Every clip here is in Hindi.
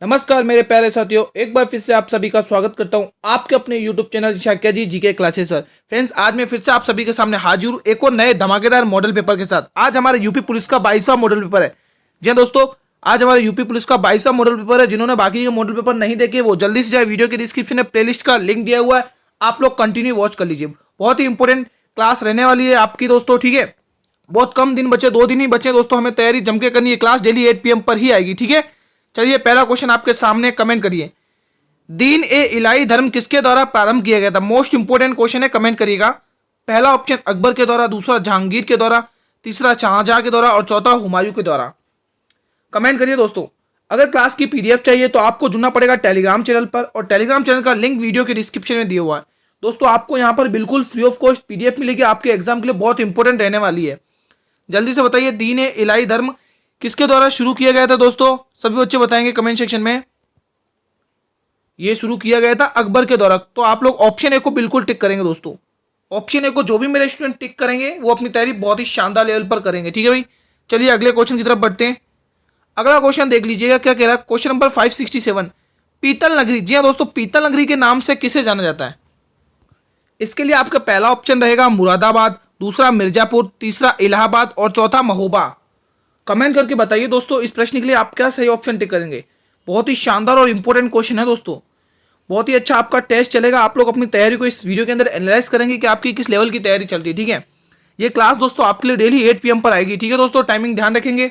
नमस्कार मेरे प्यारे साथियों, एक बार फिर से आप सभी का स्वागत करता हूं आपके अपने YouTube चैनल शाक्या जी जीके क्लासेस पर। फ्रेंड्स, आज मैं फिर से आप सभी के सामने हाजिर हूं एक और नए धमाकेदार मॉडल पेपर के साथ। आज हमारे यूपी पुलिस का 22वां मॉडल पेपर है। जी हाँ दोस्तों, आज हमारे यूपी पुलिस का 22वां मॉडल पेपर है। जिन्होंने बाकी के मॉडल पेपर नहीं देखे वो जल्दी से जाए, वीडियो के डिस्क्रिप्शन में प्लेलिस्ट का लिंक दिया हुआ है, आप लोग कंटिन्यू वॉच कर लीजिए। बहुत ही इंपॉर्टेंट क्लास रहने वाली है आपकी दोस्तों, ठीक है। बहुत कम दिन बचे, 2 दिन ही बचे दोस्तों, हमें तैयारी जम के करनी है। क्लास डेली 8 PM पर ही आएगी, ठीक है। चलिए, पहला क्वेश्चन आपके सामने, कमेंट करिए। दीन ए इलाही धर्म किसके द्वारा प्रारंभ किया गया था? मोस्ट इंपोर्टेंट क्वेश्चन है, कमेंट करिएगा। पहला ऑप्शन अकबर के द्वारा, दूसरा जहांगीर के द्वारा, तीसरा शाहजहां के द्वारा और चौथा हुमायूं के द्वारा। कमेंट करिए दोस्तों। अगर क्लास की PDF चाहिए तो आपको जुड़ना पड़ेगा टेलीग्राम चैनल पर, और टेलीग्राम चैनल का लिंक वीडियो के डिस्क्रिप्शन में दिया हुआ है। दोस्तों, आपको यहाँ पर बिल्कुल फ्री ऑफ कॉस्ट PDF मिलेगी, आपके एग्जाम के लिए बहुत इंपॉर्टेंट रहने वाली है। जल्दी से बताइए, दीन ए इलाही धर्म किसके द्वारा शुरू किया गया था? दोस्तों, सभी बच्चे बताएंगे कमेंट सेक्शन में। ये शुरू किया गया था अकबर के द्वारा। तो आप लोग ऑप्शन ए को बिल्कुल टिक करेंगे दोस्तों। ऑप्शन ए को जो भी मेरे स्टूडेंट टिक करेंगे वो अपनी तैयारी बहुत ही शानदार लेवल पर करेंगे, ठीक है भाई। चलिए अगले क्वेश्चन की तरफ बढ़ते हैं। अगला क्वेश्चन देख लीजिएगा क्या कह रहा है। क्वेश्चन नंबर 567, पीतल नगरी। जी हाँ दोस्तों, पीतल नगरी के नाम से किसे जाना जाता है? इसके लिए आपका पहला ऑप्शन रहेगा मुरादाबाद, दूसरा मिर्जापुर, तीसरा इलाहाबाद और चौथा महोबा। कमेंट करके बताइए दोस्तों, इस प्रश्न के लिए आप क्या सही ऑप्शन टिक करेंगे। बहुत ही शानदार और इंपॉर्टेंट क्वेश्चन है दोस्तों। बहुत ही अच्छा आपका टेस्ट चलेगा। आप लोग अपनी तैयारी को इस वीडियो के अंदर एनालाइज करेंगे कि आपकी किस लेवल की तैयारी चल रही है, ठीक है। ये क्लास दोस्तों आपके लिए डेली 8 PM पर आएगी, ठीक है दोस्तों। टाइमिंग ध्यान रखेंगे।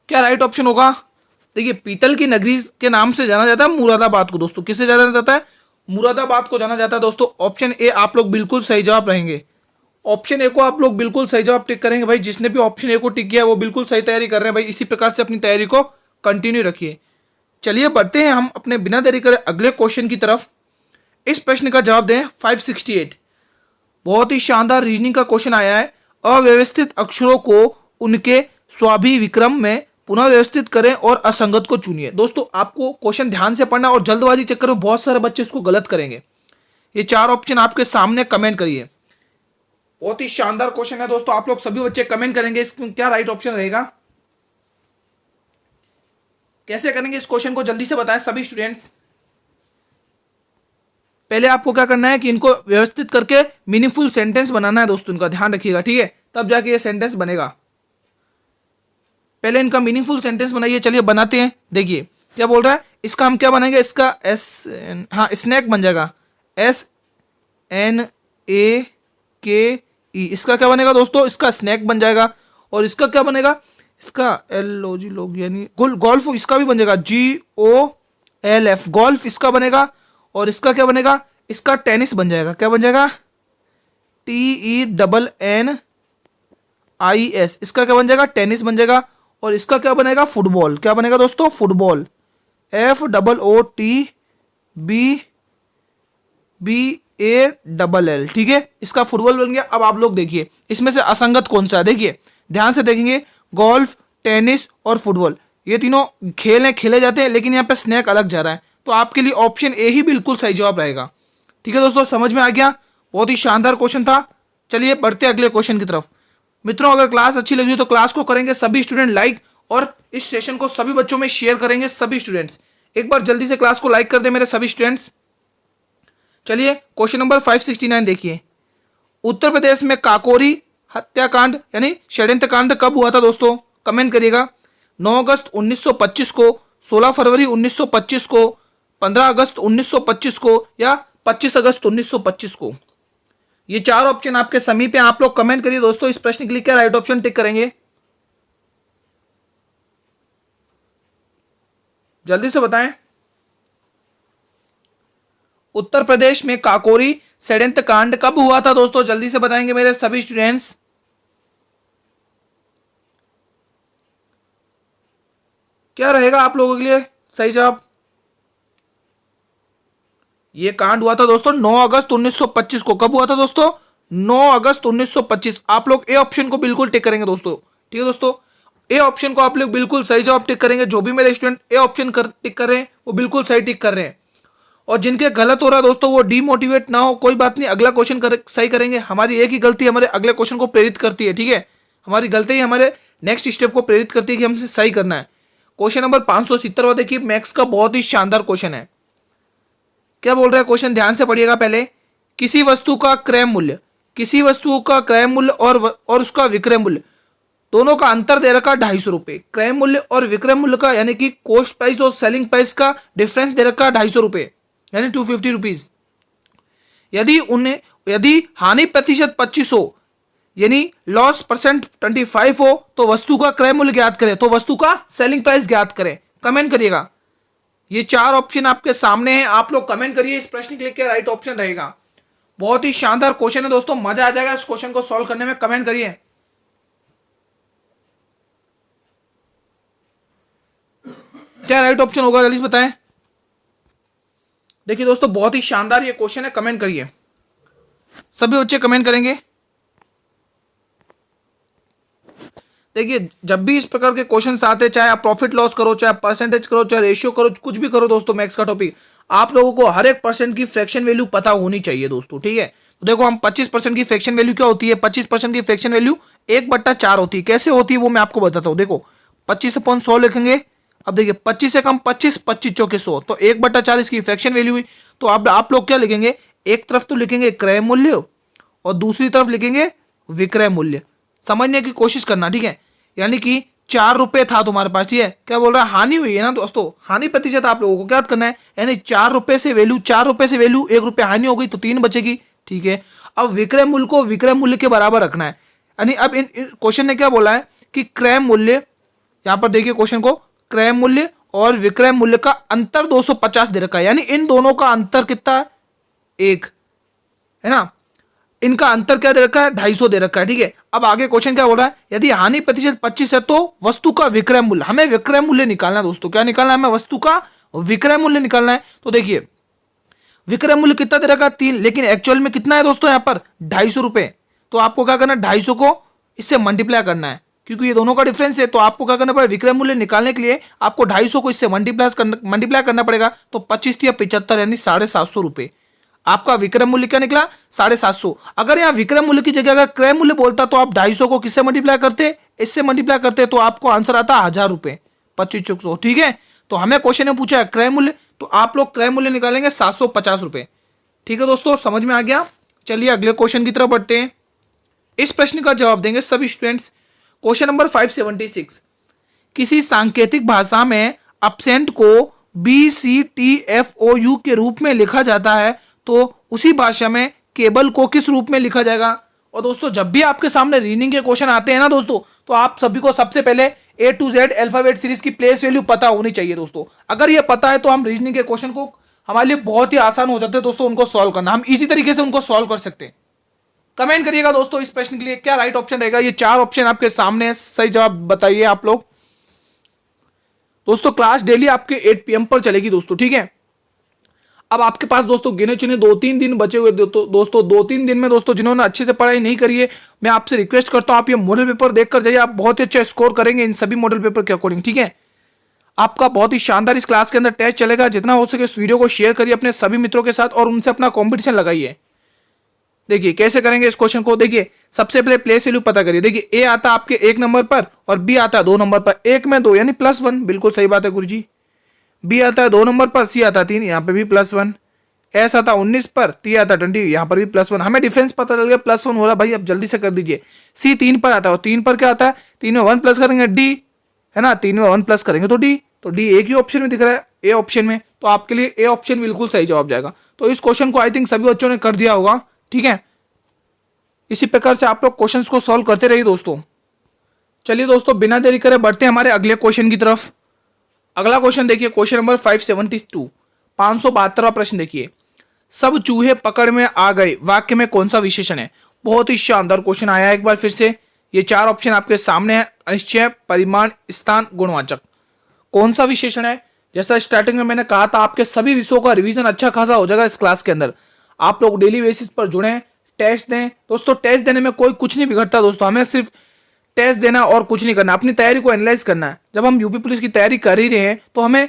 क्या राइट ऑप्शन होगा? देखिए, पीतल की नगरी के नाम से जाना जाता है मुरादाबाद को दोस्तों। किसे जाना जाता है? मुरादाबाद को जाना जाता है दोस्तों। ऑप्शन ए आप लोग बिल्कुल सही जवाब रहेंगे। ऑप्शन ए को आप लोग बिल्कुल सही जवाब टिक करेंगे भाई। जिसने भी ऑप्शन ए को टिक किया वो बिल्कुल सही तैयारी कर रहे हैं भाई। इसी प्रकार से अपनी तैयारी को कंटिन्यू रखिए। चलिए बढ़ते हैं हम अपने बिना देरी करे अगले क्वेश्चन की तरफ। इस प्रश्न का जवाब दें 568। बहुत ही शानदार रीजनिंग का क्वेश्चन आया है। अव्यवस्थित अक्षरों को उनके स्वाभिविक्रम में पुनः व्यवस्थित करें और असंगत को चुनिए। दोस्तों, आपको क्वेश्चन ध्यान से पढ़ना और जल्दबाजी चक्कर में बहुत सारे बच्चे इसको गलत करेंगे। ये 4 ऑप्शन आपके सामने, कमेंट करिए। बहुत ही शानदार क्वेश्चन है दोस्तों। आप लोग सभी बच्चे कमेंट करेंगे इसमें क्या राइट ऑप्शन रहेगा। कैसे करेंगे इस क्वेश्चन को जल्दी से बताएं सभी स्टूडेंट्स। पहले आपको क्या करना है कि इनको व्यवस्थित करके मीनिंगफुल सेंटेंस बनाना है दोस्तों। इनका ध्यान रखिएगा, ठीक है, तब जाके ये सेंटेंस बनेगा। पहले इनका मीनिंगफुल सेंटेंस बनाइए। चलिए बनाते हैं। देखिए क्या बोल रहा है। इसका हम क्या बनाएंगे? इसका स्नैक बन जाएगा, SNAKE। इसका क्या बनेगा दोस्तों? इसका स्नैक बन जाएगा। और इसका क्या बनेगा? इसका LOG लोग यानी गोल्फ, इसका भी बन जाएगा GOLF, गोल्फ इसका बनेगा। और इसका क्या बनेगा? इसका टेनिस बन जाएगा। क्या बन जाएगा? TENNIS। इसका क्या बन जाएगा? टेनिस बन जाएगा। और इसका क्या बनेगा? फुटबॉल। क्या बनेगा दोस्तों? फुटबॉल, FOOTBALL, ठीक है। इसका फुटबॉल बन गया। अब आप लोग देखिए इसमें से असंगत कौन सा है। देखिए ध्यान से देखेंगे, गोल्फ, टेनिस और फुटबॉल ये तीनों खेल हैं, खेले जाते हैं, लेकिन यहाँ पे स्नैक अलग जा रहा है। तो आपके लिए ऑप्शन ए ही बिल्कुल सही जवाब रहेगा, ठीक है दोस्तों। समझ में आ गया? बहुत ही शानदार क्वेश्चन था। चलिए बढ़ते अगले क्वेश्चन की तरफ। मित्रों, अगर क्लास अच्छी लगी तो क्लास को करेंगे सभी स्टूडेंट लाइक, और इस सेशन को सभी बच्चों में शेयर करेंगे सभी स्टूडेंट्स। एक बार जल्दी से क्लास को लाइक कर दे मेरे सभी स्टूडेंट्स। चलिए क्वेश्चन नंबर 569 देखिए। उत्तर प्रदेश में काकोरी हत्याकांड यानी षड्यंत्र कांड कब हुआ था दोस्तों? कमेंट करिएगा। 9 अगस्त 1925 को, 16 फरवरी 1925 को, 15 अगस्त 1925 को, या 25 अगस्त 1925 को। ये 4 ऑप्शन आपके समीप हैं। आप लोग कमेंट करिए दोस्तों, इस प्रश्न के लिए क्या राइट ऑप्शन टिक करेंगे। जल्दी से बताएं। उत्तर प्रदेश में काकोरी षड्यंत्र कांड कब हुआ था दोस्तों? जल्दी से बताएंगे मेरे सभी स्टूडेंट्स। क्या रहेगा आप लोगों के लिए सही जवाब? ये कांड हुआ था दोस्तों 9 अगस्त 1925 को। कब हुआ था दोस्तों? 9 अगस्त 1925। आप लोग ए ऑप्शन को बिल्कुल टिक करेंगे दोस्तों, ठीक है दोस्तों। ए ऑप्शन को आप लोग बिल्कुल सही जवाब टिक करेंगे। जो भी मेरे स्टूडेंट ए ऑप्शन टिक कर रहे हैं वो बिल्कुल सही टिक कर रहे हैं। और जिनके गलत हो रहा है दोस्तों वो डीमोटिवेट ना हो, कोई बात नहीं, अगला क्वेश्चन सही करेंगे। हमारी एक ही गलती हमारे अगले क्वेश्चन को प्रेरित करती है, ठीक है। हमारी गलती ही हमारे नेक्स्ट स्टेप को प्रेरित करती है कि हमसे सही करना है। क्वेश्चन नंबर 570 देखिए, मैथ्स का बहुत ही शानदार क्वेश्चन है। क्या बोल रहा है क्वेश्चन, ध्यान से पढ़िएगा पहले। किसी वस्तु का क्रय मूल्य, किसी वस्तु का क्रय मूल्य और उसका विक्रय मूल्य दोनों का अंतर दे रखा 250 रुपए। क्रय मूल्य और विक्रय मूल्य का यानी कि कॉस्ट प्राइस और सेलिंग प्राइस का डिफरेंस दे रखा 250 रुपए यानी 250 रुपीज। यदि हानि प्रतिशत 25 हो यानी लॉस परसेंट 25 हो तो वस्तु का क्रय मूल्य ज्ञात करें, तो वस्तु का सेलिंग प्राइस ज्ञात करें। कमेंट करिएगा। ये 4 ऑप्शन आपके सामने हैं, आप लोग कमेंट करिए इस प्रश्न के लिए क्या राइट ऑप्शन रहेगा। बहुत ही शानदार क्वेश्चन है दोस्तों, मजा आ जाएगा इस क्वेश्चन को सॉल्व करने में। कमेंट करिए। क्या राइट ऑप्शन होगा जल्दी से बताएं। देखिए दोस्तों, बहुत ही शानदार ये क्वेश्चन है, कमेंट करिए। सभी बच्चे कमेंट करेंगे। देखिए, जब भी इस प्रकार के क्वेश्चंस आते हैं, चाहे आप प्रॉफिट लॉस करो, चाहे परसेंटेज करो, चाहे रेशियो करो, कुछ भी करो दोस्तों, मैथ्स का टॉपिक, आप लोगों को हर एक परसेंट की फ्रैक्शन वैल्यू पता होनी चाहिए दोस्तों, ठीक है। तो देखो, हम 25% की फ्रैक्शन वैल्यू क्या होती है, 25% की फ्रैक्शन वैल्यू 1/4 होती है। कैसे होती है वो मैं आपको बताता हूँ। देखो, 25/100 लिखेंगे। अब देखिए, 25 से कम 25, 25 चौके 100, तो 1/4 इसकी फ्रैक्शन वैल्यू हुई। तो अब आप लोग क्या लिखेंगे, एक तरफ तो लिखेंगे क्रय मूल्य और दूसरी तरफ लिखेंगे विक्रय मूल्य। समझने की कोशिश करना, ठीक है। यानी कि 4 रुपए था तुम्हारे पास, ठीक है। क्या बोल रहा है, हानि हुई है ना दोस्तों, हानि प्रतिशत आप लोगों को क्या करना है, यानी 4 रुपए से वैल्यू 1 रुपए हानि हो गई तो 3 बचेगी, ठीक है। अब विक्रय मूल्य को विक्रय मूल्य के बराबर रखना है। यानी अब इन क्वेश्चन ने क्या बोला है कि क्रय मूल्य, यहां पर देखिए क्वेश्चन को, क्रय मूल्य और विक्रय मूल्य का अंतर 250 दे रखा है। यानी इन दोनों का अंतर कितना है, 1 है ना। इनका अंतर क्या दे रखा है, 250 दे रखा है, ठीक है। अब आगे क्वेश्चन क्या बोल रहा है, यदि हानि प्रतिशत 25 है तो वस्तु का विक्रय मूल्य, हमें विक्रय मूल्य निकालना है दोस्तों। क्या निकालना है, हमें वस्तु का विक्रय मूल्य निकालना है। तो देखिए, विक्रय मूल्य कितना दे रखा है, 3, लेकिन एक्चुअल में कितना है दोस्तों, यहाँ पर 250 रुपए। तो आपको क्या करना है, 250 को इससे मल्टीप्लाई करना है, क्योंकि ये दोनों का डिफरेंस है। तो आपको क्या करना पड़ेगा, विक्रय मूल्य निकालने के लिए आपको 250 को इससे मल्टीप्लाई करना पड़ेगा। तो 25 या 75 यानी 750 रुपए। आपका विक्रय मूल्य क्या निकला, 750। अगर यहाँ विक्रय मूल्य की जगह अगर क्रय मूल्य बोलता तो आप 250 को किससे मल्टीप्लाई करते, इससे मल्टीप्लाई करते, तो आपको आंसर आता 1000 रुपए, 2500, ठीक है। तो हमें क्वेश्चन में पूछा है क्रय मूल्य, तो आप लोग क्रय मूल्य निकालेंगे 750 रुपए, ठीक है दोस्तों, समझ में आ गया। चलिए अगले क्वेश्चन की तरफ बढ़ते हैं। इस प्रश्न का जवाब देंगे सभी स्टूडेंट्स। क्वेश्चन नंबर 576, किसी सांकेतिक भाषा में अपसेंट को BCTFOU के रूप में लिखा जाता है तो उसी भाषा में केबल को किस रूप में लिखा जाएगा। और दोस्तों, जब भी आपके सामने रीडिंग के क्वेश्चन आते हैं ना दोस्तों, तो आप सभी को सबसे पहले A to Z alphabet series की प्लेस वैल्यू पता होनी चाहिए दोस्तों। अगर ये पता है तो हम रीजनिंग के क्वेश्चन को हमारे लिए बहुत ही आसान हो जाते हैं दोस्तों, उनको सॉल्व करना, हम इजी तरीके से उनको सॉल्व कर सकते हैं। कमेंट करिएगा दोस्तों इस प्रश्न के लिए क्या राइट ऑप्शन रहेगा। ये 4 ऑप्शन आपके सामने है, सही जवाब बताइए आप लोग। दोस्तों, क्लास डेली आपके 8 PM पर चलेगी दोस्तों, ठीक है। अब आपके पास दोस्तों गिने चुने 2-3 दिन बचे हुए दोस्तों 2-3 दिन में दोस्तों जिन्होंने अच्छे से पढ़ाई नहीं करी है, मैं आपसे रिक्वेस्ट करता हूं आप ये मॉडल पेपर देखकर जाइए, आप बहुत ही अच्छा स्कोर करेंगे इन सभी मॉडल पेपर के अकॉर्डिंग, ठीक है। आपका बहुत ही शानदार इस क्लास के अंदर टेस्ट चलेगा। जितना हो सके इस वीडियो को शेयर करिए अपने सभी मित्रों के साथ और उनसे अपना कॉम्पिटिशन लगाइए। देखिए कैसे करेंगे इस क्वेश्चन को। देखिए, सबसे पहले प्लेस वैल्यू पता करिए। देखिए, ए आता है आपके 1 नंबर पर और बी आता है 2 नंबर पर। 1 में 2 यानी +1, बिल्कुल सही बात है गुरुजी। बी आता है 2 नंबर पर, सी आता है 3, यहाँ पे भी +1। एस आता 19 पर, टी आता 20, यहाँ पर भी +1। हमें डिफरेंस पता चल गया, +1 हो रहा भाई, अब जल्दी से कर दीजिए। सी 3 पर आता है और 3 पर क्या आता है, 3 में 1 प्लस करेंगे डी, है ना, 3 में 1 प्लस करेंगे तो डी। तो डी एक ही ऑप्शन में दिख रहा है, ए ऑप्शन में, तो आपके लिए ए ऑप्शन बिल्कुल सही जवाब जाएगा। तो इस क्वेश्चन को आई थिंक सभी बच्चों ने कर दिया होगा, ठीक है। इसी प्रकार से आप लोग क्वेश्चंस को सॉल्व करते रहिए दोस्तों। चलिए दोस्तों, बिना देरी करे बढ़ते हैं हमारे अगले क्वेश्चन की तरफ। अगला क्वेश्चन देखिए, क्वेश्चन नंबर 572, 572वां प्रश्न देखिए। सब चूहे पकड़ में आ गए वाक्य में कौन सा विशेषण है। बहुत ही शानदार क्वेश्चन आया है एक बार फिर से। ये 4 ऑप्शन आपके सामने है, अनिश्चय, परिमाण, स्थान, गुणवाचक। कौन सा विशेषण है। जैसा स्टार्टिंग में मैंने कहा था, आपके सभी विषयों का रिवीजन अच्छा खासा हो जाएगा इस क्लास के अंदर। आप लोग डेली बेसिस पर जुड़े, टेस्ट दें दोस्तों। टेस्ट देने में कोई कुछ नहीं बिगड़ता दोस्तों, हमें सिर्फ टेस्ट देना और कुछ नहीं करना, अपनी तैयारी को एनालाइज करना है। जब हम यूपी पुलिस की तैयारी कर ही रहे हैं तो हमें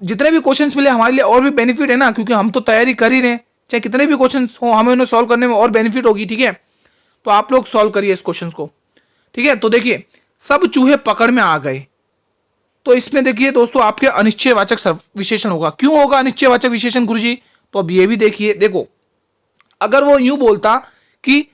जितने भी क्वेश्चंस मिले हमारे लिए और भी बेनिफिट है ना, क्योंकि हम तो तैयारी कर ही रहे हैं, चाहे कितने भी क्वेश्चंस हो हमें उन्हें सॉल्व करने में और बेनिफिट होगी, ठीक है। तो आप लोग सॉल्व करिए इस क्वेश्चन को, ठीक है। तो देखिए, सब चूहे पकड़ में आ गए, तो इसमें देखिए दोस्तों आपके अनिश्चयवाचक विशेषण होगा। क्यों होगा अनिश्चयवाचक विशेषण गुरुजी? तो अब ये भी देखिए, देखो अगर वो यूं बोलता कि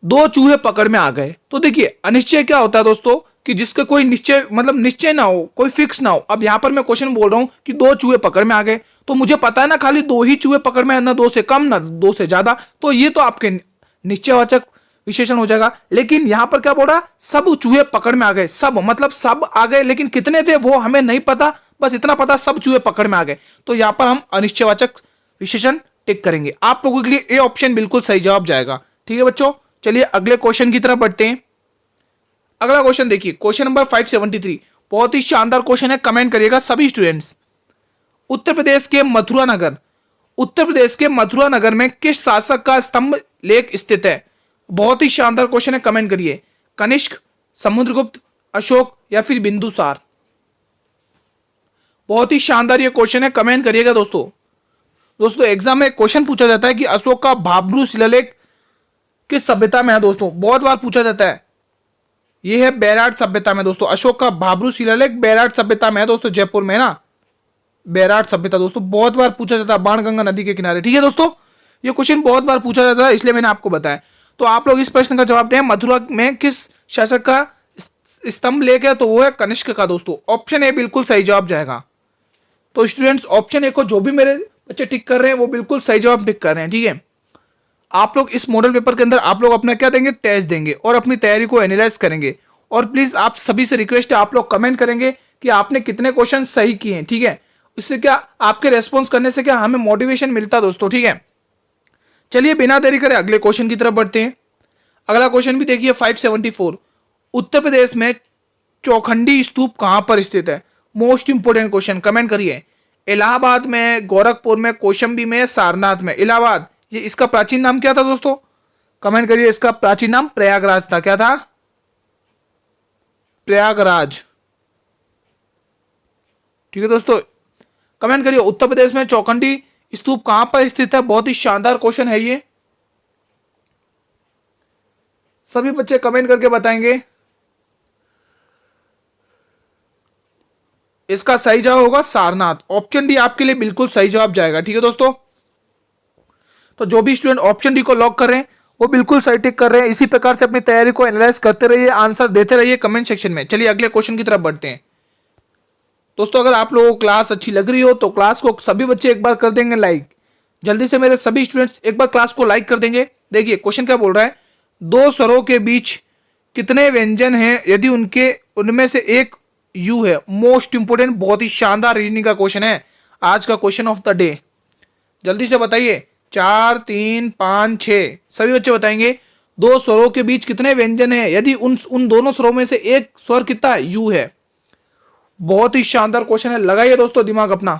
दो चूहे पकड़ में आ गए, तो देखिए अनिश्चय क्या होता है दोस्तों कि जिसका कोई निश्चय मतलब निश्चय ना हो, कोई फिक्स ना हो। अब यहां पर मैं क्वेश्चन बोल रहा हूं कि दो चूहे पकड़ में आ गए, तो मुझे पता है ना खाली दो ही चूहे पकड़ में है, ना दो से कम ना दो से ज्यादा, तो ये तो आपके निश्चयवाचक विशेषण हो जाएगा। लेकिन यहां पर क्या बोल रहा, सब चूहे पकड़ में आ गए, सब मतलब सब आ गए, लेकिन कितने थे वो हमें नहीं पता, बस इतना पता सब चूहे पकड़ में आ गए। तो यहां पर हम अनिश्चयवाचक विशेषण टिक करेंगे। आप लोगों के लिए ए ऑप्शन बिल्कुल सही जवाब जाएगा। ठीक है बच्चों, चलिए अगले क्वेश्चन की तरफ बढ़ते हैं। अगला क्वेश्चन देखिए, क्वेश्चन नंबर 573, बहुत ही शानदार क्वेश्चन है, कमेंट करिएगा सभी स्टूडेंट्स। उत्तर प्रदेश के मथुरा नगर में किस शासक का स्तंभ लेख स्थित है? बहुत ही शानदार क्वेश्चन है, कमेंट करिए। कनिष्क, समुद्रगुप्त, अशोक या फिर बिंदुसार? बहुत ही शानदार ये क्वेश्चन है, कमेंट करिएगा दोस्तों एग्जाम में क्वेश्चन पूछा जाता है कि अशोक का भाब्रू शिलालेख किस सभ्यता में है? दोस्तों बहुत बार पूछा जाता है, ये है बैराट सभ्यता में। दोस्तों अशोक का भाब्रू शिलालेख बैराट सभ्यता में है दोस्तों, जयपुर में है ना बैराट सभ्यता। दोस्तों बहुत बार पूछा जाता है, बाणगंगा नदी के किनारे। ठीक है दोस्तों, ये क्वेश्चन बहुत बार पूछा जाता है, इसलिए मैंने आपको बताया। तो आप लोग इस प्रश्न का जवाब दें, मथुरा में किस शासक का स्तंभ लेख है? तो वो है कनिष्क का। दोस्तों ऑप्शन ए बिल्कुल सही जवाब जाएगा। तो स्टूडेंट्स ऑप्शन ए को जो भी मेरे बच्चे टिक कर रहे हैं वो बिल्कुल सही जवाब टिक कर रहे हैं। ठीक है, आप लोग इस मॉडल पेपर के अंदर आप लोग अपना क्या देंगे, टेस्ट देंगे और अपनी तैयारी को एनालाइज करेंगे। और प्लीज आप सभी से रिक्वेस्ट है, आप लोग कमेंट करेंगे कि आपने कितने क्वेश्चन सही किए हैं। ठीक है, इससे क्या आपके रेस्पॉन्स करने से क्या हमें मोटिवेशन मिलता दोस्तों। ठीक है, चलिए बिना देरी करे अगले क्वेश्चन की तरफ बढ़ते हैं। अगला क्वेश्चन भी देखिए 574, उत्तर प्रदेश में चौखंडी स्तूप कहां पर स्थित है? मोस्ट इंपोर्टेंट क्वेश्चन, कमेंट करिए। इलाहाबाद में, गोरखपुर में, कौशाम्बी में, सारनाथ में? इलाहाबाद, ये इसका प्राचीन नाम क्या था दोस्तों? कमेंट करिए। इसका प्राचीन नाम प्रयागराज था। क्या था? प्रयागराज। ठीक है दोस्तों, कमेंट करिए उत्तर प्रदेश में चौखंडी स्तूप कहां पर स्थित है? बहुत ही शानदार क्वेश्चन है ये, सभी बच्चे कमेंट करके बताएंगे। इसका सही जवाब होगा सारनाथ। ऑप्शन डी आपके लिए बिल्कुल सही जवाब जाएगा। ठीक है दोस्तों, तो जो भी स्टूडेंट ऑप्शन डी को लॉक कर रहे हैं वो बिल्कुल सही टिक कर रहे हैं। इसी प्रकार से अपनी तैयारी को एनालाइज करते रहिए, आंसर देते रहिए कमेंट सेक्शन में। चलिए अगले क्वेश्चन की तरफ बढ़ते हैं। दोस्तों अगर आप लोगों को क्लास अच्छी लग रही हो तो क्लास को सभी बच्चे एक बार कर देंगे लाइक। जल्दी से मेरे सभी स्टूडेंट्स एक बार क्लास को लाइक कर देंगे। देखिए क्वेश्चन क्या बोल रहा है, दो स्वरों के बीच कितने व्यंजन हैं यदि उनमें से एक यू है? मोस्ट इंपोर्टेंट, बहुत ही शानदार रीजनिंग का क्वेश्चन है, आज का क्वेश्चन ऑफ द डे। जल्दी से बताइए, 4, 3, 5, 6 सभी बच्चे बताएंगे दो स्वरों के बीच कितने व्यंजन हैं यदि उन दोनों स्वरों में से एक स्वर कितना है? यू है। बहुत ही शानदार क्वेश्चन है, लगाइए दोस्तों दिमाग अपना,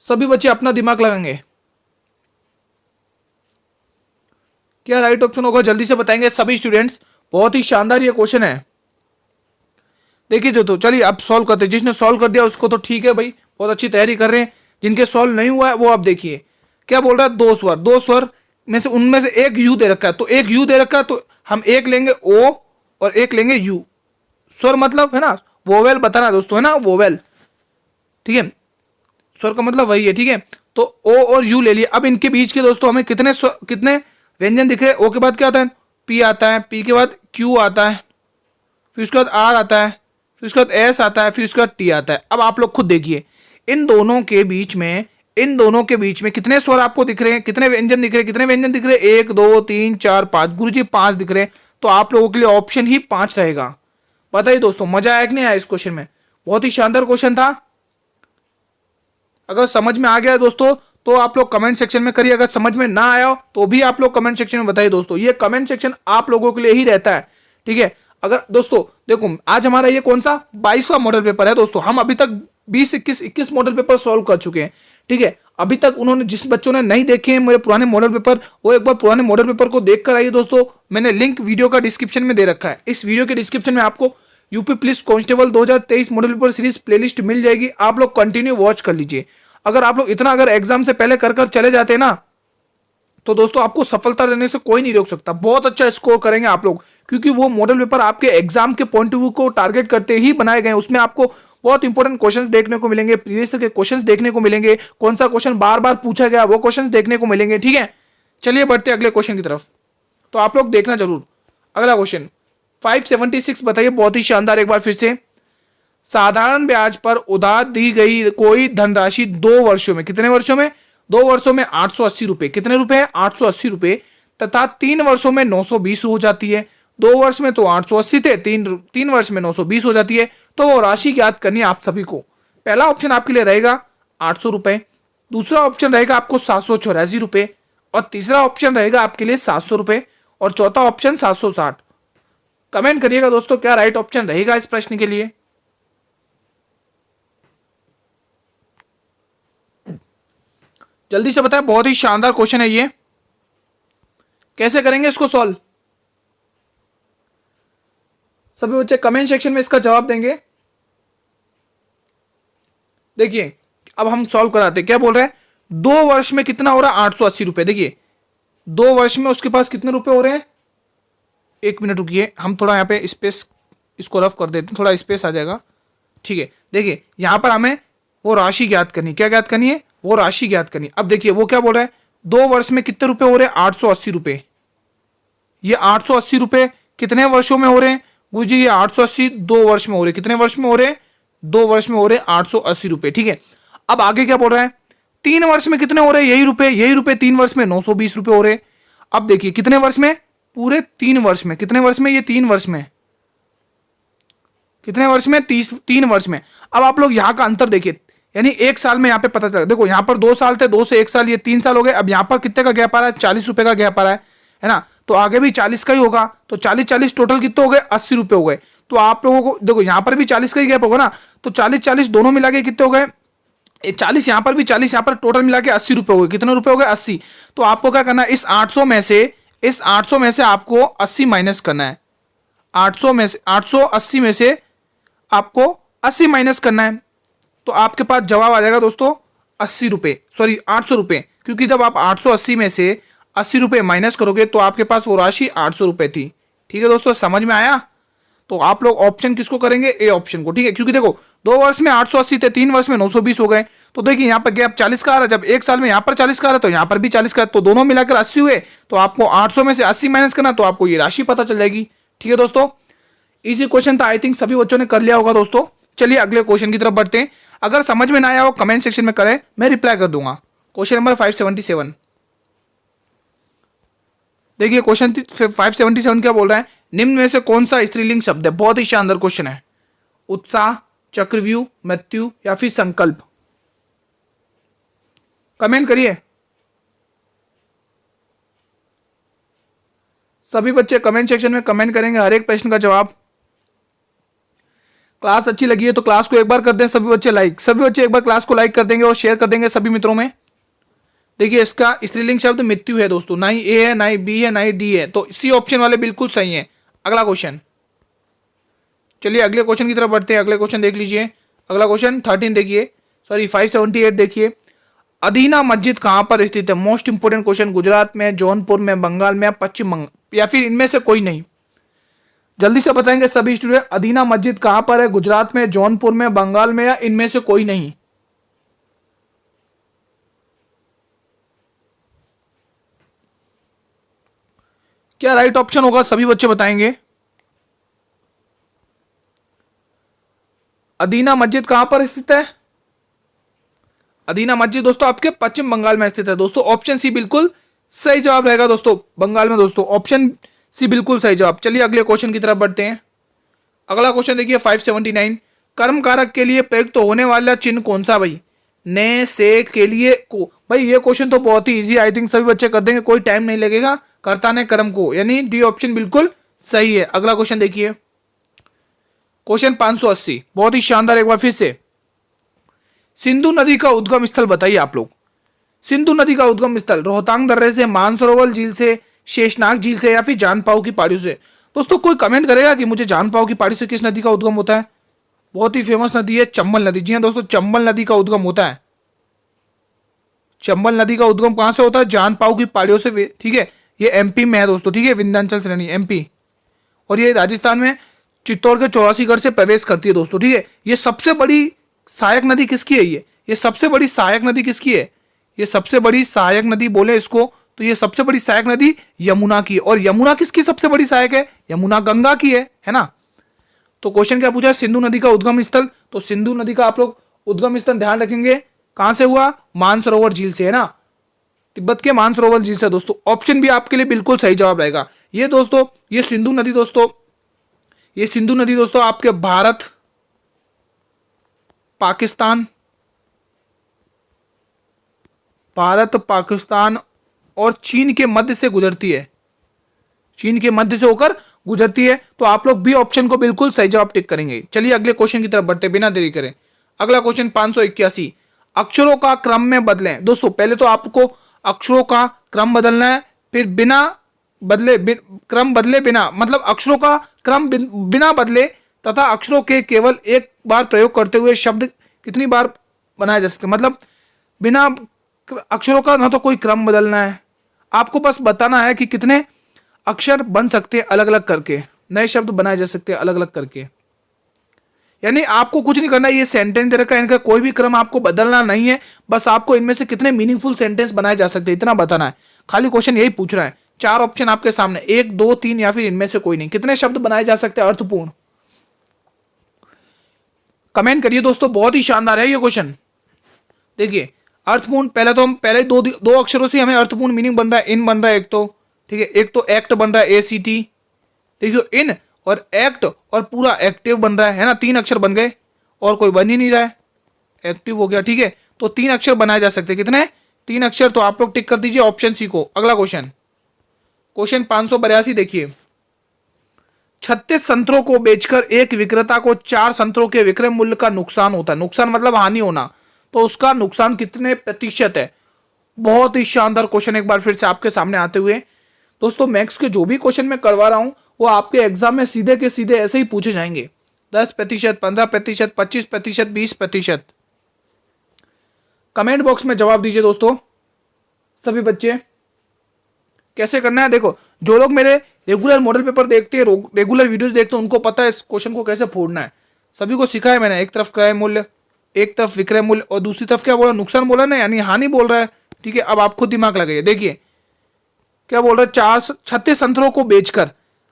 सभी बच्चे अपना दिमाग लगाएंगे। क्या राइट ऑप्शन होगा? जल्दी से बताएंगे सभी स्टूडेंट्स। बहुत ही शानदार ये क्वेश्चन है। देखिए जो, तो चलिए अब सॉल्व करते हैं। जिसने सॉल्व कर दिया उसको तो ठीक है भाई, बहुत अच्छी तैयारी कर रहे हैं। जिनके सॉल्व नहीं हुआ है वो आप देखिए क्या बोल रहा है, दो स्वर में से उनमें से एक यू दे रखा है, तो एक यू दे रखा है तो हम एक लेंगे ओ और एक लेंगे यू। स्वर मतलब है ना वोवेल बताना है दोस्तों, है ना वोवेल। ठीक है, स्वर का मतलब वही है। ठीक है, तो ओ और यू ले लिए। अब इनके बीच के दोस्तों हमें कितने व्यंजन दिख रहे हैं? ओ के बाद क्या आता है? पी आता है, पी के बाद क्यू आता है, फिर उसके बाद आर आता है, फिर उसके बाद एस आता है, फिर उसके बाद टी आता है। अब आप लोग खुद देखिए इन दोनों के बीच में कितने स्वर आपको दिख रहे हैं, कितने व्यंजन दिख रहे हैं? कितने व्यंजन दिख रहे हैं? 1, 2, 3, 4, 5। गुरुजी 5 दिख रहे हैं, तो आप लोगों के लिए ऑप्शन ही 5 रहेगा। बताइए दोस्तों मजा आया कि नहीं आया इस क्वेश्चन में? बहुत ही शानदार क्वेश्चन था। अगर समझ में आ गया दोस्तों तो आप लोग कमेंट सेक्शन में करिए, अगर समझ में ना आया तो भी आप लोग कमेंट सेक्शन में बताइए दोस्तों। ये कमेंट सेक्शन आप लोगों के लिए ही रहता है। ठीक है, अगर दोस्तों देखो आज हमारा ये कौन सा 22वां मॉडल पेपर है दोस्तों। हम अभी तक 20, 21 मॉडल पेपर सॉल्व कर चुके हैं। ठीक है, अभी तक उन्होंने जिस बच्चों ने नहीं देखे हैं मेरे पुराने मॉडल पेपर, वो एक बार पुराने मॉडल पेपर को देख कर आइए दोस्तों। मैंने लिंक वीडियो का डिस्क्रिप्शन में दे रखा है। इस वीडियो के डिस्क्रिप्शन में आपको UP police constable 2023 model paper series playlist मिल जाएगी, आप लोग कंटिन्यू वॉच कर लीजिए। अगर आप लोग इतना अगर एग्जाम से पहले कर चले जाते हैं ना तो दोस्तों आपको सफलता लेने से कोई नहीं रोक सकता। बहुत अच्छा स्कोर करेंगे आप लोग, क्योंकि वो मॉडल पेपर आपके एग्जाम के पॉइंट ऑफ व्यू को टारगेट करते ही बनाए गए हैं। उसमें आपको बहुत इंपॉर्टेंट क्वेश्चंस देखने को मिलेंगे, प्रीवियस के क्वेश्चंस देखने को मिलेंगे, कौन सा क्वेश्चन बार बार पूछा गया वो क्वेश्चंस देखने को मिलेंगे। ठीक है, चलिए बढ़ते अगले क्वेश्चन की तरफ, तो आप लोग देखना जरूर। अगला क्वेश्चन 576 बताइए, बहुत ही शानदार। एक बार फिर से, साधारण ब्याज पर उधार दी गई कोई धनराशि 2 वर्षों में, कितने वर्षों में, 2 वर्षों में 880 रुपए, कितने रुपए है 880 रुपए, तथा 3 वर्षों में 920 हो जाती है। 2 वर्ष में तो 880 थे, 3 वर्ष में 920 हो जाती है। तो वो राशि ज्ञात करनी है आप सभी को। पहला ऑप्शन आपके लिए रहेगा 800 रुपए, दूसरा ऑप्शन रहेगा आपको 784 रुपए, और तीसरा ऑप्शन रहेगा आपके लिए 700 रुपए, और चौथा ऑप्शन 760। कमेंट करिएगा दोस्तों क्या राइट ऑप्शन रहेगा इस प्रश्न के लिए। जल्दी से बताएं, बहुत ही शानदार क्वेश्चन है ये। कैसे करेंगे इसको सॉल्व, सभी बच्चे कमेंट सेक्शन में इसका जवाब देंगे। देखिए अब हम सॉल्व कराते हैं। क्या बोल रहे हैं, 2 वर्ष में कितना हो रहा है 880 रुपए। देखिए 2 वर्ष में उसके पास कितने रुपए हो रहे हैं, 1 मिनट रुकिए, हम थोड़ा यहाँ पे स्पेस इसको रफ कर देते हैं, थोड़ा स्पेस आ जाएगा। ठीक है, देखिए यहां पर हमें वो राशि ज्ञात करनी, क्या ज्ञात करनी है, वो राशि ज्ञात करनी। अब देखिए वो क्या बोल रहा है, 2 वर्ष में कितने रुपए हो रहे हैं 880 रुपए। ये 880 रुपए कितने वर्षों में हो रहे हैं गुरुजी, ये 880 2 वर्ष में हो रहे हैं, कितने वर्ष में हो रहे हैं, 2 वर्ष में हो रहे हैं 880 रुपए। ठीक है, अब आगे क्या बोल रहा है, 3 वर्ष में कितने हो रहे हैं, यही रुपए 3 वर्ष में 920 रुपए हो रहे हैं। अब देखिए कितने वर्ष में, पूरे 3 वर्ष में, कितने वर्ष में, ये 3 वर्ष में, कितने वर्ष में, 3 वर्ष में। अब आप लोग यहाँ का अंतर देखिए, यानी 1 साल में यहाँ पे पता चला। देखो यहाँ पर 2 साल थे, 2 से 1 साल, ये 3 साल हो गए। अब यहाँ पर कितने का गैप आ रहा है, 40 रुपए का गैप आ रहा है ना। तो आगे भी 40 का ही होगा, तो 40 टोटल कितने हो गए, 80 रुपए हो गए। तो आप लोगों को देखो यहाँ पर भी 40 का ही गैप होगा ना, तो 40 दोनों मिला के कितने हो गए, 40 यहाँ पर भी 40 यहाँ पर, टोटल मिला के 80 रुपए हो गए। कितने रुपए हो गए, 80। तो आपको क्या करना है, इस 800 में से आपको 80 माइनस करना है। 880 में से आपको 80 माइनस करना है, तो आपके पास जवाब आ जाएगा दोस्तों 80 रुपए, सॉरी 800 रुपए, क्योंकि जब आप 880 में से 80 रुपए माइनस करोगे तो आपके पास वो राशि 800 रुपए थी। ठीक है दोस्तों, समझ में आया। तो आप लोग ऑप्शन किसको करेंगे, ए ऑप्शन को। ठीक है, क्योंकि देखो 2 वर्ष में 880 थे, 3 वर्ष में 920 हो गए। तो देखिए यहाँ पर गैप 40 का आ रहा है, जब 1 साल में यहाँ पर 40 का आ रहा है तो यहाँ पर भी 40 का, तो दोनों मिलाकर 80 हुए। तो आपको 800 में से 80 माइनस करना, तो आपको ये राशि पता चल जाएगी। ठीक है दोस्तों, इजी क्वेश्चन था, आई थिंक सभी बच्चों ने कर लिया होगा दोस्तों। चलिए अगले क्वेश्चन की तरफ बढ़ते हैं। अगर समझ में ना आया हो कमेंट सेक्शन में करें, मैं रिप्लाई कर दूंगा। क्वेश्चन नंबर 577, देखिए क्वेश्चन 577 क्या बोल रहा है, निम्न में से कौन सा स्त्रीलिंग शब्द है। बहुत ही शानदार क्वेश्चन है। उत्साह, चक्रव्यूह, मृत्यु या फिर संकल्प। कमेंट करिए, सभी बच्चे कमेंट सेक्शन में कमेंट करेंगे हर एक प्रश्न का जवाब। क्लास अच्छी लगी है तो क्लास को एक बार कर दें सभी बच्चे लाइक, सभी बच्चे एक बार क्लास को लाइक कर देंगे और शेयर कर देंगे सभी मित्रों में। देखिए इसका स्त्रीलिंग शब्द मृत्यु है दोस्तों, ना ही ए है, ना ही बी है, ना ही डी है, तो सी ऑप्शन वाले बिल्कुल सही है। अगला क्वेश्चन, चलिए अगले क्वेश्चन की तरफ बढ़ते हैं। अगले क्वेश्चन देख लीजिए, अगला क्वेश्चन 13 देखिए, सॉरी 578 देखिए। अदीना मस्जिद कहां पर स्थित है, मोस्ट इंपोर्टेंट क्वेश्चन। गुजरात में, जौनपुर में, बंगाल में, पश्चिम बंगाल, या फिर इनमें से कोई नहीं। जल्दी से बताएंगे सभी स्टूडेंट, अदीना मस्जिद कहां पर है, गुजरात में, जौनपुर में, बंगाल में, या इनमें से कोई नहीं। क्या राइट ऑप्शन होगा, सभी बच्चे बताएंगे। अदीना मस्जिद कहां पर स्थित है, अदीना मस्जिद दोस्तों आपके पश्चिम बंगाल में स्थित है दोस्तों। ऑप्शन सी बिल्कुल सही जवाब रहेगा दोस्तों, बंगाल में दोस्तों, ऑप्शन सी बिल्कुल सही जवाब। चलिए अगले क्वेश्चन की तरफ बढ़ते हैं। अगला क्वेश्चन देखिए 579, कर्म कारक के लिए प्रयुक्त होने वाला चिन्ह कौन सा भाई, ने, से, के लिए, को। भाई ये क्वेश्चन तो बहुत ही इजी, आई थिंक सभी बच्चे कर देंगे, कोई टाइम नहीं लगेगा। कर्ता ने कर्म को, यानी डी ऑप्शन बिल्कुल सही है। अगला क्वेश्चन देखिए, क्वेश्चन 580, बहुत ही शानदार, एक बार फिर से। सिंधु नदी का उद्गम स्थल बताइए आप लोग। सिंधु नदी का उद्गम स्थल रोहतांग दर्रे से, मानसरोवर झील से, शेषनाग झील से, या फिर जानपाव की पहाड़ियों से। दोस्तों कोई कमेंट करेगा कि मुझे जानपाव की पहाड़ी से किस नदी का उद्गम होता है। बहुत ही फेमस नदी है चंबल नदी। जी हाँ दोस्तों, चंबल नदी का उद्गम होता है। चंबल नदी का उद्गम कहाँ से होता है? जान पाओ की पहाड़ियों से, ठीक है। ये एमपी में है दोस्तों, ठीक है, विंध्याचल श्रेणी एमपी। और ये राजस्थान में चित्तौड़ के 84गढ़ से प्रवेश करती है दोस्तों, ठीक है। ये सबसे बड़ी सहायक नदी किसकी है? ये सबसे बड़ी सहायक नदी किसकी है? ये सबसे बड़ी सहायक नदी बोले इसको तो ये सबसे बड़ी सहायक नदी यमुना की है। और यमुना किसकी सबसे बड़ी सहायक है? यमुना गंगा की है ना। तो क्वेश्चन क्या पूछा है? सिंधु नदी का उद्गम स्थल। तो सिंधु नदी का आप लोग उद्गम स्थल ध्यान रखेंगे, कहां से हुआ? मानसरोवर झील से, है ना, तिब्बत के मानसरोवर झील से दोस्तों। ऑप्शन भी आपके लिए बिल्कुल सही जवाब रहेगा। ये दोस्तों, ये सिंधु नदी दोस्तों, ये सिंधु नदी दोस्तों आपके भारत, पाकिस्तान, और चीन के मध्य से गुजरती है। चीन के मध्य से होकर गुजरती है। तो आप लोग भी ऑप्शन को बिल्कुल सही जवाब टिक करेंगे। चलिए अगले क्वेश्चन की तरफ बढ़ते बिना देरी करें। अगला क्वेश्चन 581, अक्षरों का क्रम में बदलें। दोस्तों पहले तो आपको अक्षरों का क्रम बदलना है, फिर क्रम बदले बिना, मतलब अक्षरों का क्रम बिना बदले तथा अक्षरों के केवल एक बार प्रयोग करते हुए शब्द कितनी बार बनाए जा सकते? मतलब बिना अक्षरों का ना तो कोई क्रम बदलना है, आपको बस बताना है कि कितने अक्षर बन सकते हैं अलग अलग करके, नए शब्द बनाए जा सकते हैं अलग अलग करके। यानी आपको कुछ नहीं करना है, ये सेंटेंस दे रखा है, इनका कोई भी क्रम आपको बदलना नहीं है, बस आपको इनमें से कितने मीनिंगफुल सेंटेंस बनाए जा सकते हैं इतना बताना है। खाली क्वेश्चन यही पूछ रहा है। 4 ऑप्शन आपके सामने, 1 2 3 या फिर इनमें से कोई नहीं। कितने शब्द बनाए जा सकते हैं अर्थपूर्ण? कमेंट करिए दोस्तों, बहुत ही शानदार है ये क्वेश्चन। देखिए अर्थपूर्ण, पहले तो हम पहले दो अक्षरों से हमें अर्थपूर्ण मीनिंग बन रहा है। इन बन रहा है एक तो, ठीक है, एक तो एक्ट बन रहा है ACT, देखिए इन और एक्ट और पूरा एक्टिव बन रहा है ना, 3 अक्षर बन गए और कोई बन ही नहीं रहा है, एक्टिव हो गया, ठीक है। तो 3 अक्षर बनाए जा सकते हैं। कितने? 3 अक्षर। तो आप लोग टिक कर दीजिए ऑप्शन सी को। अगला क्वेश्चन, क्वेश्चन 582 देखिए, 36 संतरों को बेचकर एक विक्रेता को 4 संतरों के विक्रय मूल्य का नुकसान होता है। नुकसान मतलब हानि होना, तो उसका नुकसान कितने प्रतिशत है? बहुत ही शानदार क्वेश्चन एक बार फिर से आपके सामने आते हुए। दोस्तों मैथ्स के जो भी क्वेश्चन मैं करवा रहा हूं वो आपके एग्जाम में सीधे के सीधे ऐसे ही पूछे जाएंगे। 10%, 15%, 25%, 20%। कमेंट बॉक्स में जवाब दीजिए दोस्तों सभी बच्चे। कैसे करना है देखो, जो लोग मेरे रेगुलर मॉडल पेपर देखते हैं, रेगुलर वीडियोस देखते हैं, उनको पता है इस क्वेश्चन को कैसे फोड़ना है। सभी को सिखाया मैंने। एक तरफ क्रय मूल्य, एक तरफ विक्रय मूल्य और दूसरी तरफ क्या बोला? नुकसान बोला ना, यानी हानि बोल रहा है, ठीक है। अब आप खुद दिमाग लगाइए। देखिए क्या बोल रहा है? 36 संतरों को बेचकर।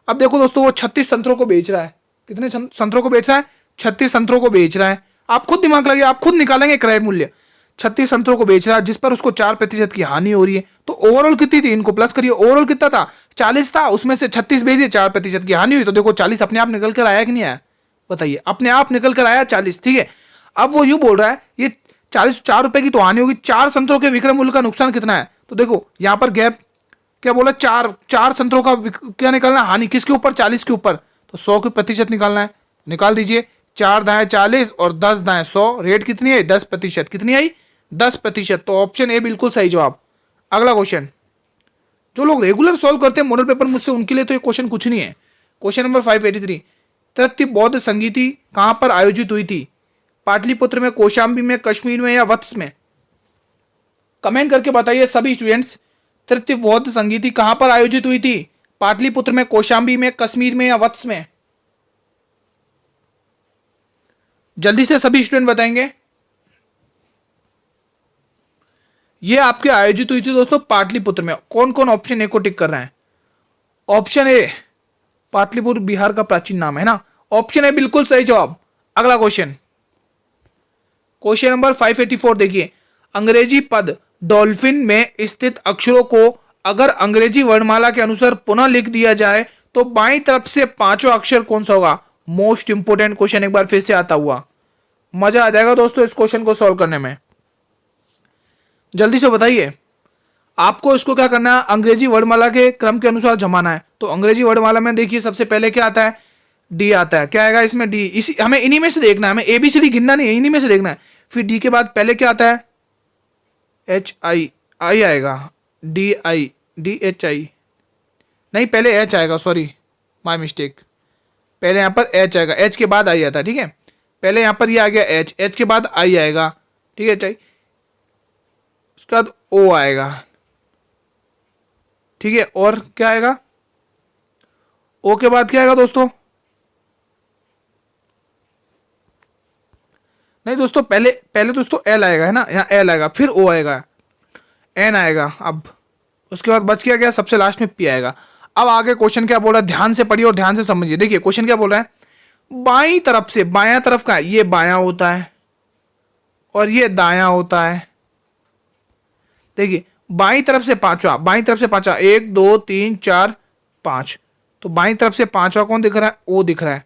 अब देखो दोस्तों वो 36 संतरों को बेच रहा है। कितने संतरों को बेच रहा है? 36 संतरों को बेच रहा है। आप खुद दिमाग लगाइए, आप खुद निकालेंगे क्रय मूल्य। 36 संतरों को बेच रहा है जिस पर उसको 4% की हानि हो रही है। तो ओवरऑल कितनी थी? इनको प्लस करिए। ओवरऑल कितना था? 40 था, उसमें से 36 बेच दिए, 4% की हानि हुई। तो देखो 40 अपने आप निकल कर आया कि नहीं आया? बताइए, अपने आप निकल कर आया 40, ठीक है। अब वो यूं बोल रहा है ये 4 रुपए की तो हानि होगी, 4 संतरों के विक्रय मूल्य का नुकसान कितना है? तो देखो यहां पर गैप क्या बोला? 4 संतरों का क्या निकालना? हानि किसके ऊपर? 40 के ऊपर। तो 100 के प्रतिशत निकालना है। निकाल दीजिए। 4 दाएं 40 और 10 दाएं 100। रेट कितनी है? 10%। कितनी आई? 10%। तो ऑप्शन ए बिल्कुल सही जवाब। अगला क्वेश्चन, जो लोग रेगुलर सॉल्व करते हैं मॉडल पेपर मुझसे, उनके लिए तो ये क्वेश्चन कुछ नहीं है। क्वेश्चन नंबर 583, तृतीय बौद्ध संगीति कहां पर आयोजित हुई थी? पाटलिपुत्र में, कौशाम्बी में, कश्मीर में या वत्स में? कमेंट करके बताइए सभी स्टूडेंट्स, तृतीय बौद्ध संगीति कहां पर आयोजित हुई थी? पाटलिपुत्र में, कौशाम्बी में, कश्मीर में या वत्स में? जल्दी से सभी स्टूडेंट बताएंगे। ये आपके आयोजित हुई थी दोस्तों पाटलिपुत्र में। कौन कौन ऑप्शन ए को टिक कर रहे हैं? ऑप्शन ए, पाटलिपुत्र बिहार का प्राचीन नाम है ना। ऑप्शन ए बिल्कुल सही जवाब। अगला क्वेश्चन, क्वेश्चन नंबर 584 देखिए, अंग्रेजी पद डॉल्फिन में स्थित अक्षरों को अगर अंग्रेजी वर्णमाला के अनुसार पुनः लिख दिया जाए तो बाईं तरफ से 5वां अक्षर कौन सा होगा? मोस्ट इंपोर्टेंट क्वेश्चन एक बार फिर से आता हुआ। मजा आ जाएगा दोस्तों इस क्वेश्चन को सॉल्व करने में। जल्दी से बताइए। आपको इसको क्या करना है? अंग्रेजी वर्णमाला के क्रम के अनुसार जमाना है। तो अंग्रेजी वर्णमाला में देखिए सबसे पहले क्या आता है? डी आता है। क्या आएगा इसमें? डी। इसी हमें इन्हीं में से देखना है, हमें ABCD गिनना नहीं है, इन्हीं में से देखना है। फिर डी के बाद पहले क्या आता है? HI, आई आएगा। DI, DHI नहीं, पहले H आएगा, सॉरी माय मिस्टेक। पहले यहाँ पर H आएगा, H के बाद I आता है, ठीक है। पहले यहाँ पर ये आ गया H के बाद I आएगा, ठीक है। उसके बाद ओ आएगा, ठीक है। और क्या आएगा, ओ के बाद क्या आएगा दोस्तों, नहीं दोस्तों, पहले पहले दोस्तों एल आएगा, है ना, यहाँ एल आएगा, फिर ओ आएगा, एन आएगा, अब उसके बाद बच क्या गया, सबसे लास्ट में पी आएगा। अब आगे क्वेश्चन क्या बोल रहा है, ध्यान से पढ़िए और ध्यान से समझिए। देखिए क्वेश्चन क्या बोल रहा है, बाईं तरफ से, बायां तरफ का ये बायां होता है और ये दायां होता है। देखिए बाईं तरफ से पांचवा, बाईं तरफ से पांचवा, 1 2 3 4 5, तो बाईं तरफ से पांचवा कौन दिख रहा है, ओ दिख रहा है,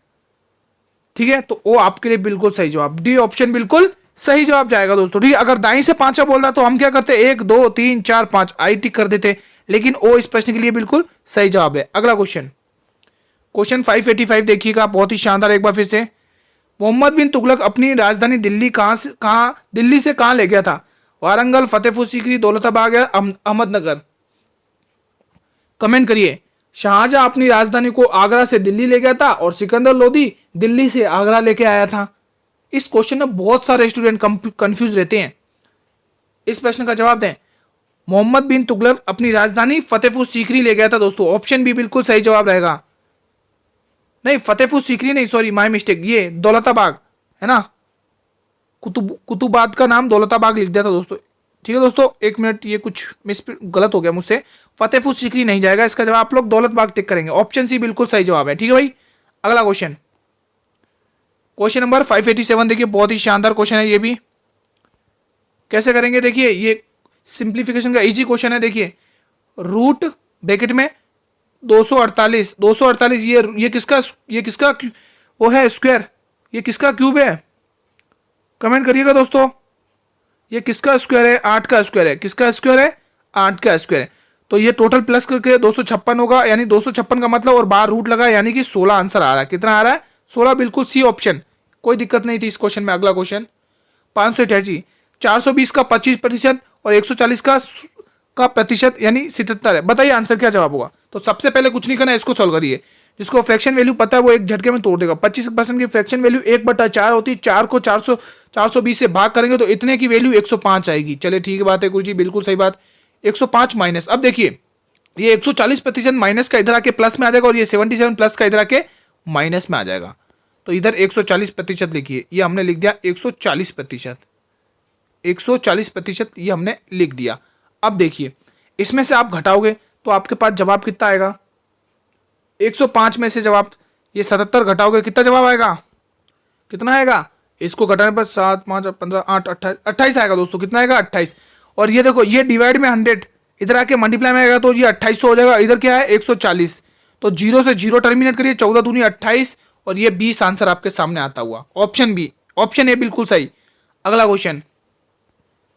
ठीक है। तो ओ आपके लिए बिल्कुल सही जवाब, डी ऑप्शन बिल्कुल सही जवाब जाएगा दोस्तों, ठीक है। अगर दाईं से पांचवा बोल रहा तो हम क्या करते, 1 2 3 4 5 आई टिक कर देते, लेकिन ओ इस प्रश्न के लिए बिल्कुल सही जवाब है। अगला क्वेश्चन, क्वेश्चन 585 देखिएगा, बहुत ही शानदार, एक बार फिर से। मोहम्मद बिन तुगलक अपनी राजधानी दिल्ली दिल्ली से कहां ले गया था, वारंगल, फतेहपुर सीकरी, दौलताबाद या अहमदनगर। कमेंट करिए। शाहजहां अपनी राजधानी को आगरा से दिल्ली ले गया था और सिकंदर लोदी दिल्ली से आगरा लेके आया था। इस क्वेश्चन में बहुत सारे स्टूडेंट कंफ्यूज रहते हैं, इस प्रश्न का जवाब दें। मोहम्मद बिन तुगलक अपनी राजधानी फतेहपुर सीकरी ले गया था दोस्तों, ऑप्शन बी बिल्कुल सही जवाब रहेगा। नहीं, फतेहपुर सीकरी नहीं, सॉरी माय मिस्टेक, ये दौलताबाग है ना, कुतुबाद का नाम दौलताबाग लिख दिया था दोस्तों, ठीक है दोस्तों। एक मिनट, ये कुछ गलत हो गया मुझसे, फतेहपुर सीकरी नहीं जाएगा, इसका जवाब आप लोग दौलतबाग टिक करेंगे, ऑप्शन सी बिल्कुल सही जवाब है, ठीक है भाई। अगला क्वेश्चन, क्वेश्चन नंबर 587 देखिए, बहुत ही शानदार क्वेश्चन है ये भी। कैसे करेंगे देखिए, ये सिंप्लीफिकेशन का इजी क्वेश्चन है। देखिए रूट ब्रैकेट में 248, 248 ये किसका वो है स्क्वायर, ये किसका क्यूब है, कमेंट करिएगा दोस्तों। ये किसका स्क्वायर है, 8 का स्क्वायर है, किसका स्क्वायर है, 8 का स्क्वायर है। तो ये टोटल प्लस करके 256 होगा, यानी 256 का मतलब, और बाहर रूट लगा यानी कि 16 आंसर आ रहा है। कितना आ रहा है, 16, बिल्कुल सी ऑप्शन, कोई दिक्कत नहीं थी इस क्वेश्चन में। अगला क्वेश्चन 588, 420 का 25% और 140 का प्रतिशत यानी 77 है, बताइए आंसर क्या जवाब होगा। तो सबसे पहले कुछ नहीं करना है, इसको सॉल्व करिए। जिसको फ्रैक्शन वैल्यू पता है वो एक झटके में तोड़ देगा। 25% की फ्रैक्शन वैल्यू 1/4 होती है, 4 को 420 से भाग करेंगे तो इतने की वैल्यू 105 आएगी। चलिए ठीक है, बात है गुरु जी, बिल्कुल सही बात, 105 माइनस। अब देखिए ये 140% माइनस का इधर आके प्लस में आ जाएगा और ये 77 प्लस का इधर आके माइनस में आ जाएगा। तो इधर 140% लिखिए, ये हमने लिख दिया 140%, 140% ये हमने लिख दिया। अब देखिए इसमें से आप घटाओगे तो आपके पास जवाब कितना आएगा, 105 में से जवाब ये 77 घटाओगे कितना जवाब आएगा, कितना आएगा, इसको घटाने पर 7 5 15 8 28 आएगा दोस्तों। कितना आएगा, 28। और ये देखो ये डिवाइड में 100 इधर आके मल्टीप्लाई में आएगा तो ये 2800 हो जाएगा। इधर क्या है 140, तो 0 से 0 टर्मिनेट करिए, 14 दूनी 28 और ये 20 आंसर आपके सामने आता हुआ, ऑप्शन बी, ऑप्शन ए बिल्कुल सही। अगला क्वेश्चन,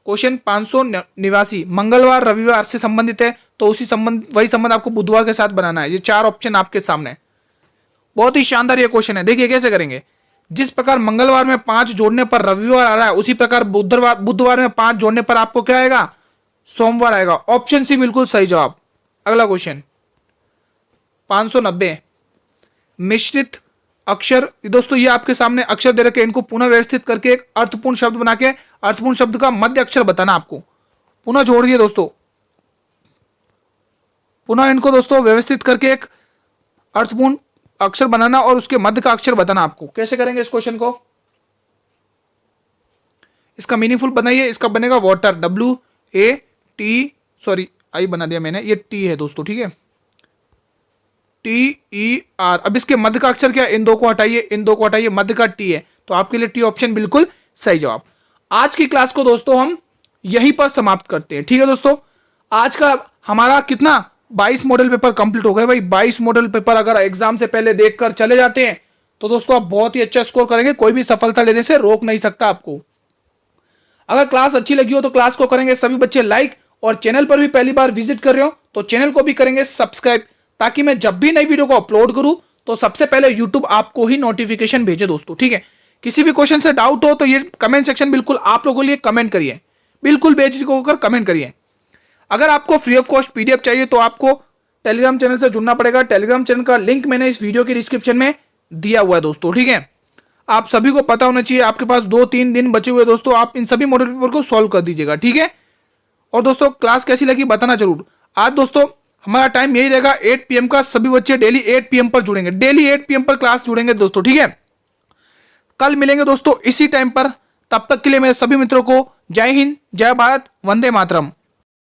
क्वेश्चन 589, मंगलवार रविवार से संबंधित है तो वही संबंध आपको बुधवार के साथ बनाना है। ये 4 ऑप्शन आपके सामने, बहुत ही शानदार ये क्वेश्चन है। देखिए कैसे करेंगे, जिस प्रकार मंगलवार में 5 जोड़ने पर रविवार आ रहा है, उसी प्रकार बुधवार में 5 जोड़ने पर आपको क्या आएगा, सोमवार आएगा, ऑप्शन सी बिल्कुल सही जवाब। अगला क्वेश्चन 590, मिश्रित अक्षर, दोस्तों ये आपके सामने अक्षर दे रखे, इनको पुनः व्यवस्थित करके एक अर्थपूर्ण शब्द बना के, अर्थपूर्ण शब्द का मध्य अक्षर बताना आपको, पुनः जोड़िए दोस्तों, पुनः इनको दोस्तों व्यवस्थित करके एक अर्थपूर्ण अक्षर बनाना और उसके मध्य का अक्षर बताना आपको। कैसे करेंगे इस क्वेश्चन को, इसका मीनिंगफुल बनाइए। इसका बनेगा वाटर, WAT, सॉरी आई बना दिया मैंने, ये T है दोस्तों, ठीक है, TER। अब इसके मध्य का अक्षर क्या है, इन दो को हटाइए, इन दो को हटाइए, मध्य का T है, तो आपके लिए T ऑप्शन बिल्कुल सही जवाब। आज की क्लास को दोस्तों हम यहीं पर समाप्त करते हैं, ठीक है दोस्तों। आज का हमारा कितना 22 मॉडल पेपर कंप्लीट हो गए भाई। 22 मॉडल पेपर अगर एग्जाम से पहले देखकर चले जाते हैं तो दोस्तों आप बहुत ही अच्छा स्कोर करेंगे, कोई भी सफलता लेने से रोक नहीं सकता आपको। अगर क्लास अच्छी लगी हो तो क्लास को करेंगे सभी बच्चे लाइक, और चैनल पर भी पहली बार विजिट कर रहे हो तो चैनल को भी करेंगे सब्सक्राइब, ताकि मैं जब भी नई वीडियो को अपलोड करूं तो सबसे पहले यूट्यूब आपको ही नोटिफिकेशन भेजे दोस्तों, ठीक है। किसी भी क्वेश्चन से डाउट हो तो ये कमेंट सेक्शन बिल्कुल आप लोगों के लिए कमेंट करिए, बिल्कुल बेझिझक होकर कमेंट करिए। अगर आपको फ्री ऑफ कॉस्ट PDF चाहिए तो आपको टेलीग्राम चैनल से जुड़ना पड़ेगा। टेलीग्राम चैनल का लिंक मैंने इस वीडियो के डिस्क्रिप्शन में दिया हुआ है दोस्तों, ठीक है। आप सभी को पता होना चाहिए, आपके पास 2-3 दिन बचे हुए दोस्तों, आप इन सभी मॉडल पेपर को सॉल्व कर दीजिएगा, ठीक है। और दोस्तों क्लास कैसी लगी बताना जरूर। आज दोस्तों हमारा टाइम यही रहेगा 8 PM का। सभी बच्चे डेली 8 PM पर जुड़ेंगे, डेली 8 PM पर क्लास जुड़ेंगे दोस्तों, ठीक है। कल मिलेंगे दोस्तों इसी टाइम पर। तब तक के लिए मेरे सभी मित्रों को जय हिंद, जय भारत, वंदे मातरम।